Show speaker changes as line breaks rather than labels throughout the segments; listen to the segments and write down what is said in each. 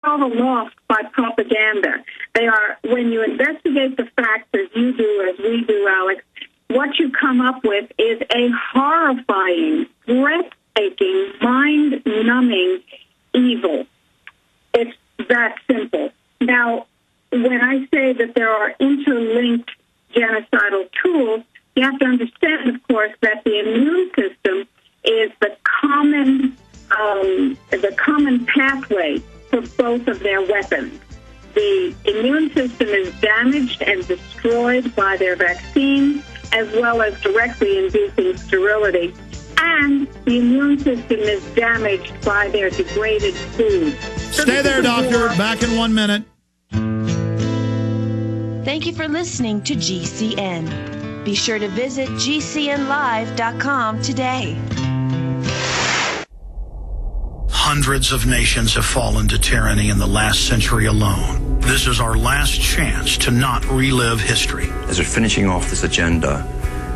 all lost by propaganda. They are, when you investigate the facts as you do, as we do, Alex, what you come up with is a horrifying, breathtaking, mind-numbing evil. It's that simple. Now, when I say that there are interlinked genocidal tools, you have to understand, of course, that the immune system is the common pathway for both of their weapons. The immune system is damaged and destroyed by their vaccines, as well as directly inducing sterility. And the immune system is damaged by their degraded food.
Stay there, Doctor. Back in 1 minute.
Thank you for listening to GCN. Be sure to visit GCNlive.com today.
Hundreds of nations have fallen to tyranny in the last century alone. This is our last chance to not relive history.
As we're finishing off this agenda,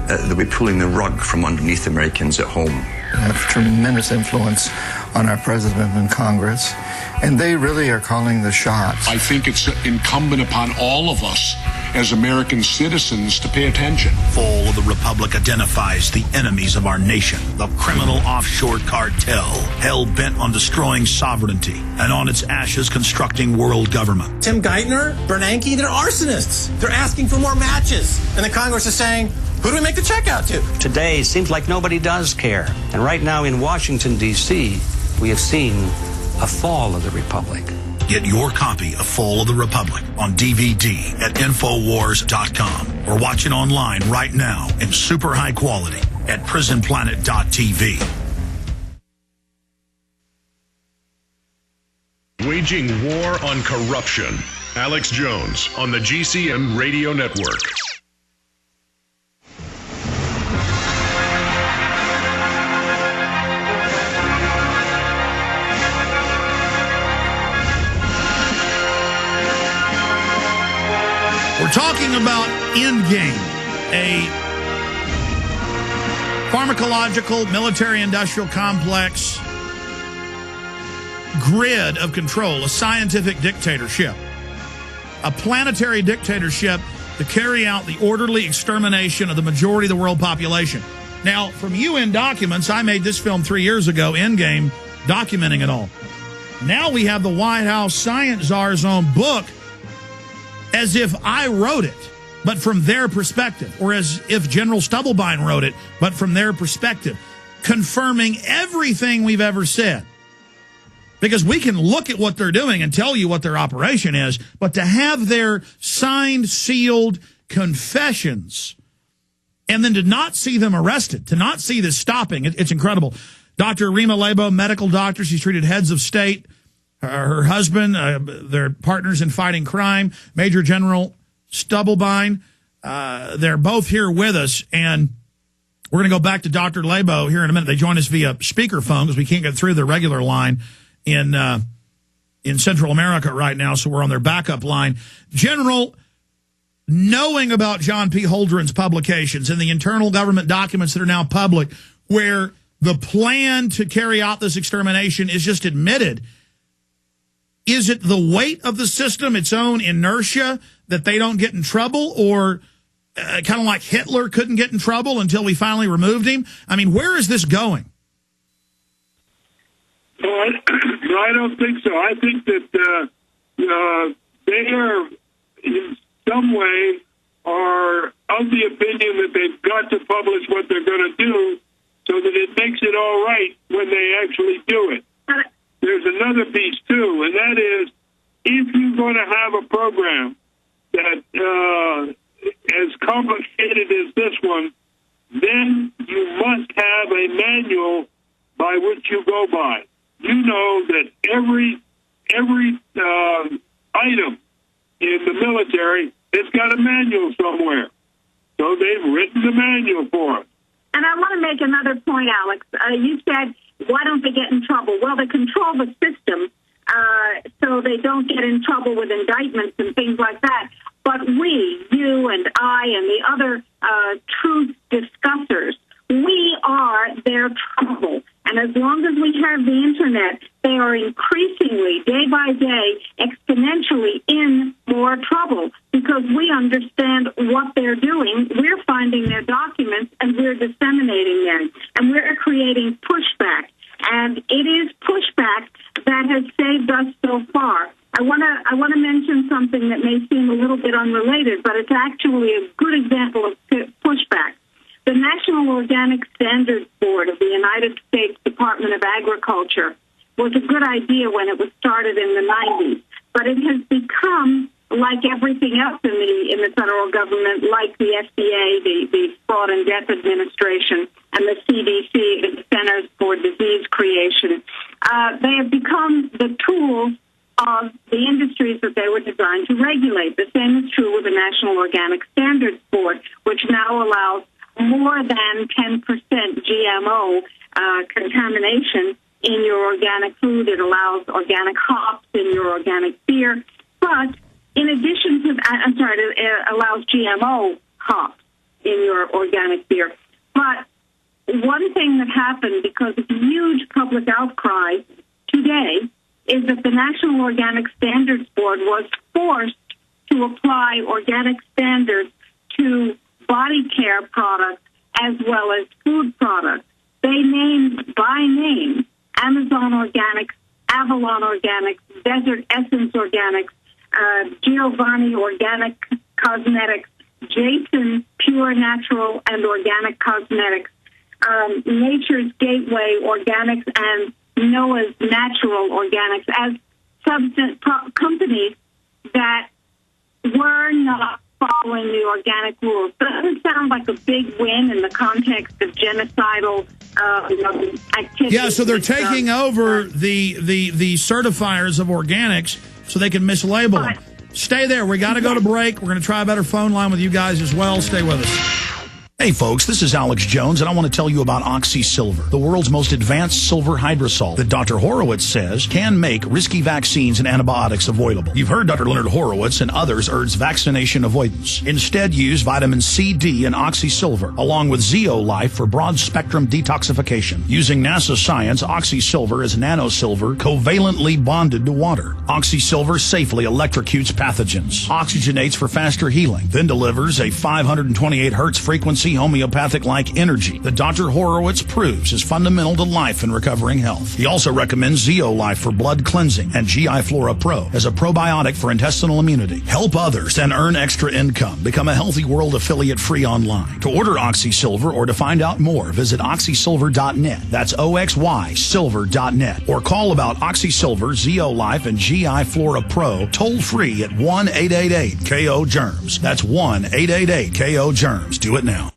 they'll be pulling the rug from underneath Americans at home.
They have tremendous influence on our president and Congress, and they really are calling the shots.
I think it's incumbent upon all of us as American citizens to pay attention.
Fall of the Republic identifies the enemies of our nation, the criminal offshore cartel, hell-bent on destroying sovereignty, and on its ashes constructing world government.
Tim Geithner, Bernanke, they're arsonists. They're asking for more matches. And the Congress is saying, who do we make the check out to?
Today, seems like nobody does care. And right now in Washington, D.C., we have seen a fall of the Republic.
Get your copy of Fall of the Republic on DVD at Infowars.com or watch it online right now in super high quality at PrisonPlanet.tv.
Waging war on corruption. Alex Jones on the GCN Radio Network.
We're talking about Endgame, a pharmacological military-industrial complex grid of control, a scientific dictatorship, a planetary dictatorship to carry out the orderly extermination of the majority of the world population. Now, from UN documents, I made this film 3 years ago, Endgame, documenting it all. Now we have the White House science czar's own book, as if I wrote it, but from their perspective, or as if General Stubblebine wrote it, but from their perspective, confirming everything we've ever said. Because we can look at what they're doing and tell you what their operation is, but to have their signed, sealed confessions and then to not see them arrested, to not see this stopping, it's incredible. Dr. Rima Laibow, medical doctor, she's treated heads of state, her husband, their partners in fighting crime, Major General Stubblebine. They're both here with us, and we're going to go back to Dr. Laibow here in a minute. They join us via speakerphone because we can't get through the regular line in Central America right now, so we're on their backup line. General, knowing about John P. Holdren's publications and the internal government documents that are now public, where the plan to carry out this extermination is just admitted, is it the weight of the system, its own inertia, that they don't get in trouble, or kind of like Hitler couldn't get in trouble until we finally removed him? I mean, where is this going?
Well, I don't think so. I think that they are, in some way, are of the opinion that they've got to publish what they're going to do so that it makes it all right when they actually do it. There's another piece, too, and that is, if you're going to have a program that as complicated as this one, then you must have a manual by which you go by. You know that every item in the military has got a manual somewhere. So they've written the manual for us.
And I want to make another point, Alex. You said, why don't they get in trouble? Well, they control the system so they don't get in trouble with indictments and things like that. But we, you and I and the other truth discussers, we are their trouble. And as long as we have the Internet, they are increasingly, day by day, exponentially in more trouble because we understand what they're doing. We're finding their documents and we're disseminating them. And we're creating pushback. And it is pushback that has saved us so far. I want to mention something that may seem a little bit unrelated, but it's actually a good example of pushback. The National Organic Standards Board of the United States Department of Agriculture was a good idea when it was started in the 90s, but it has become, like everything else in the federal government, like the FDA, the Fraud and Death Administration, and the CDC, the Centers for Disease Creation. They have become the tools of the industries that they were designed to regulate. The same is true with the National Organic Standards Board, which now allows more than 10% GMO contamination in your organic food. It allows organic hops in your organic beer. But in addition to that, it allows GMO hops in your organic beer. But one thing that happened because of huge public outcry today is that the National Organic Standards Board was forced to apply organic standards to body care products as well as food products. They named by name Amazon Organics, Avalon Organics, Desert Essence Organics, Giovanni Organic Cosmetics, Jason Pure Natural and Organic Cosmetics, Nature's Gateway Organics, and Noah's Natural Organics as companies that were not following the organic rules. But it doesn't sound like a big win in the context of genocidal activities.
Yeah, so they're taking over the certifiers of organics so they can mislabel them. Stay there. We got to go to break. We're going to try a better phone line with you guys as well. Stay with us.
Hey folks, this is Alex Jones, and I want to tell you about OxySilver, the world's most advanced silver hydrosol that Dr. Horowitz says can make risky vaccines and antibiotics avoidable. You've heard Dr. Leonard Horowitz and others urge vaccination avoidance. Instead, use vitamin C, D, and OxySilver, along with Zeolife for broad-spectrum detoxification. Using NASA science, OxySilver is nanosilver covalently bonded to water. OxySilver safely electrocutes pathogens, oxygenates for faster healing, then delivers a 528 hertz frequency homeopathic-like energy that Dr. Horowitz proves is fundamental to life and recovering health. He also recommends Zeolife for blood cleansing and GI Flora Pro as a probiotic for intestinal immunity. Help others and earn extra income. Become a Healthy World affiliate free online. To order OxySilver or to find out more, visit oxysilver.net. That's OXY silver.net. Or call about OxySilver, Zeolife, and GI Flora Pro toll free at 1-888-KO-GERMS. That's 1-888-KO-GERMS. Do it now.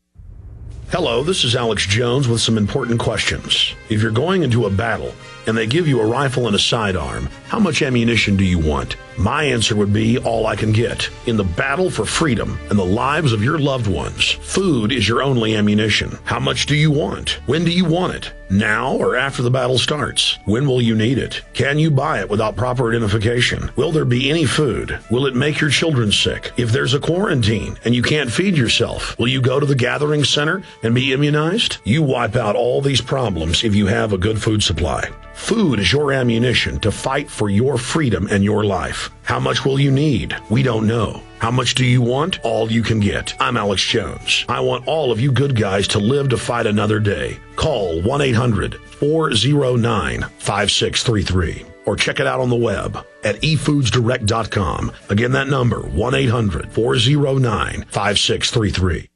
Hello, this is Alex Jones with some important questions. If you're going into a battle and they give you a rifle and a sidearm, how much ammunition do you want? My answer would be all I can get. In the battle for freedom and the lives of your loved ones, food is your only ammunition. How much do you want? When do you want it? Now or after the battle starts? When will you need it? Can you buy it without proper identification? Will there be any food? Will it make your children sick? If there's a quarantine and you can't feed yourself, will you go to the gathering center and be immunized? You wipe out all these problems if you have a good food supply. Food is your ammunition to fight for your freedom and your life. How much will you need? We don't know. How much do you want? All you can get. I'm Alex Jones. I want all of you good guys to live to fight another day. Call 1-800-409-5633 or check it out on the web at efoodsdirect.com. Again, that number, 1-800-409-5633.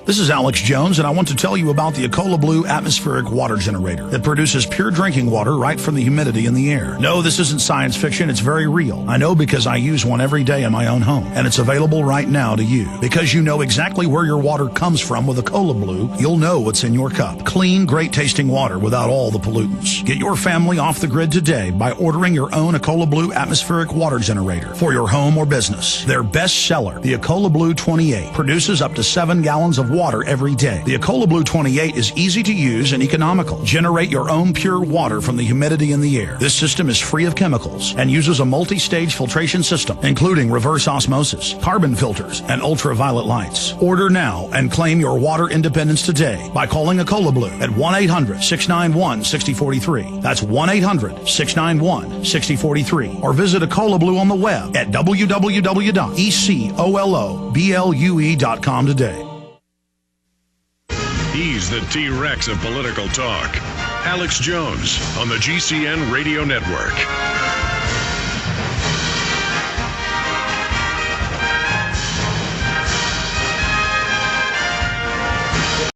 This is Alex Jones, and I want to tell you about the Ecola Blue atmospheric water generator that produces pure drinking water right from the humidity in the air. No, this isn't science fiction. It's very real. I know because I use one every day in my own home, and it's available right now to you. Because you know exactly where your water comes from with Ecola Blue, you'll know what's in your cup. Clean, great-tasting water without all the pollutants. Get your family off the grid today by ordering your own Ecola Blue atmospheric water generator for your home or business. Their best seller, the Ecola Blue 28, produces up to 7 gallons of water every day. The Ecola Blue 28 is easy to use and economical. Generate your own pure water from the humidity in the air. This system is free of chemicals and uses a multi-stage filtration system, including reverse osmosis, carbon filters, and ultraviolet lights. Order now and claim your water independence today by calling Ecola Blue at 1-800-691-6043. That's 1-800-691-6043. Or visit Ecola Blue on the web at www.ecoloblu.com today.
He's the T-Rex of political talk. Alex Jones on the GCN Radio Network.